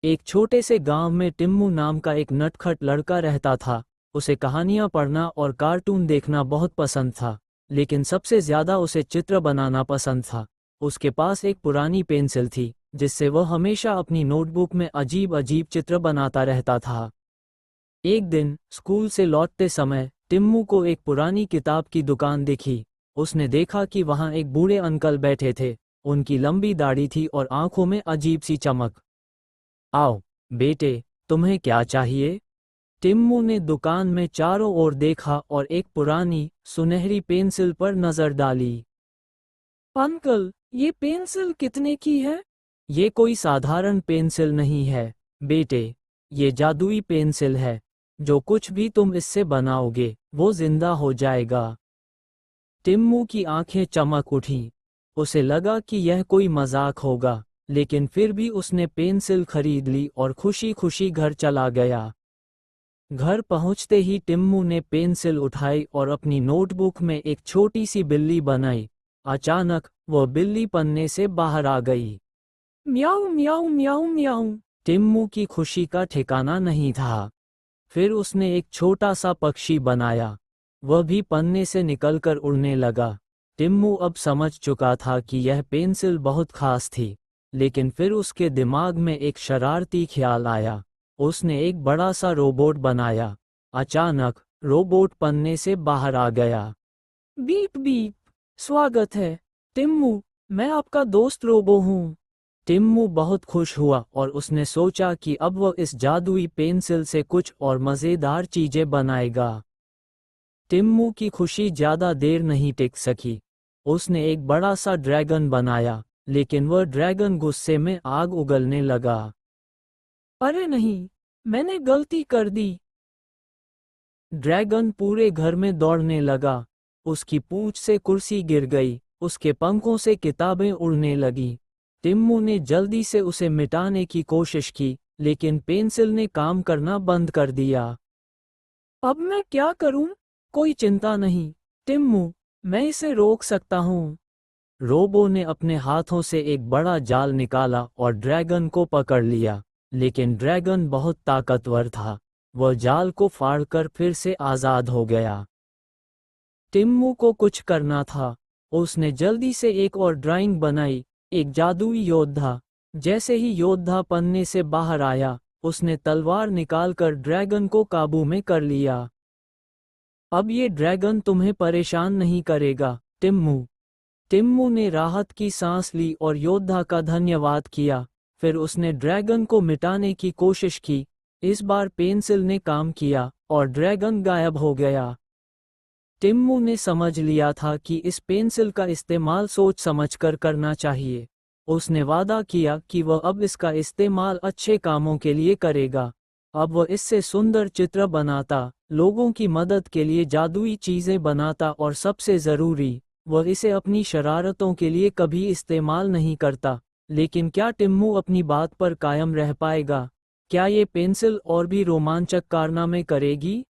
एक छोटे से गांव में टिम्मू नाम का एक नटखट लड़का रहता था। उसे कहानियां पढ़ना और कार्टून देखना बहुत पसंद था, लेकिन सबसे ज्यादा उसे चित्र बनाना पसंद था। उसके पास एक पुरानी पेंसिल थी, जिससे वह हमेशा अपनी नोटबुक में अजीब अजीब चित्र बनाता रहता था। एक दिन स्कूल से लौटते समय टिम्मू को एक पुरानी किताब की दुकान दिखी। उसने देखा कि वहां एक बूढ़े अंकल बैठे थे। उनकी लंबी दाढ़ी थी और आंखों में अजीब सी चमक। आओ बेटे, तुम्हें क्या चाहिए? टिम्मू ने दुकान में चारों ओर देखा और एक पुरानी सुनहरी पेंसिल पर नजर डाली। अंकल, ये पेंसिल कितने की है? ये कोई साधारण पेंसिल नहीं है बेटे, ये जादुई पेंसिल है। जो कुछ भी तुम इससे बनाओगे वो जिंदा हो जाएगा। टिम्मू की आंखें चमक उठीं। उसे लगा कि यह कोई मजाक होगा, लेकिन फिर भी उसने पेंसिल खरीद ली और खुशी खुशी घर चला गया। घर पहुंचते ही टिम्मू ने पेंसिल उठाई और अपनी नोटबुक में एक छोटी सी बिल्ली बनाई। अचानक वह बिल्ली पन्ने से बाहर आ गई। म्याऊं म्याऊं म्याऊं म्याऊं। टिम्मू की खुशी का ठिकाना नहीं था। फिर उसने एक छोटा सा पक्षी बनाया। वह भी पन्ने से निकलकर उड़ने लगा। टिम्मू अब समझ चुका था कि यह पेंसिल बहुत खास थी, लेकिन फिर उसके दिमाग में एक शरारती ख्याल आया। उसने एक बड़ा सा रोबोट बनाया। अचानक रोबोट पन्ने से बाहर आ गया। Beep beep. स्वागत है टिम्मू, मैं आपका दोस्त रोबो हूँ। टिम्मू बहुत खुश हुआ और उसने सोचा कि अब वह इस जादुई पेंसिल से कुछ और मज़ेदार चीजें बनाएगा। टिम्मू की खुशी ज्यादा देर नहीं टिक सकी। उसने एक बड़ा सा ड्रैगन बनाया, लेकिन वह ड्रैगन गुस्से में आग उगलने लगा। अरे नहीं, मैंने गलती कर दी। ड्रैगन पूरे घर में दौड़ने लगा। उसकी पूंछ से कुर्सी गिर गई, उसके पंखों से किताबें उड़ने लगीं। टिम्मू ने जल्दी से उसे मिटाने की कोशिश की, लेकिन पेंसिल ने काम करना बंद कर दिया। अब मैं क्या करूं? कोई चिंता नहीं टिम्मू, मैं इसे रोक सकता हूं। रोबो ने अपने हाथों से एक बड़ा जाल निकाला और ड्रैगन को पकड़ लिया, लेकिन ड्रैगन बहुत ताकतवर था। वह जाल को फाड़कर फिर से आजाद हो गया। टिम्मू को कुछ करना था। उसने जल्दी से एक और ड्राइंग बनाई, एक जादुई योद्धा। जैसे ही योद्धा पन्ने से बाहर आया, उसने तलवार निकालकर ड्रैगन को काबू में कर लिया। अब ये ड्रैगन तुम्हें परेशान नहीं करेगा टिम्मू। टिम्मू ने राहत की सांस ली और योद्धा का धन्यवाद किया। फिर उसने ड्रैगन को मिटाने की कोशिश की। इस बार पेंसिल ने काम किया और ड्रैगन गायब हो गया। टिम्मू ने समझ लिया था कि इस पेंसिल का इस्तेमाल सोच समझकर करना चाहिए। उसने वादा किया कि वह अब इसका इस्तेमाल अच्छे कामों के लिए करेगा। अब वह इससे सुंदर चित्र बनाता, लोगों की मदद के लिए जादुई चीजें बनाता और सबसे ज़रूरी, वह इसे अपनी शरारतों के लिए कभी इस्तेमाल नहीं करता। लेकिन क्या टिम्मू अपनी बात पर कायम रह पाएगा? क्या ये पेंसिल और भी रोमांचक कारनामे करेगी?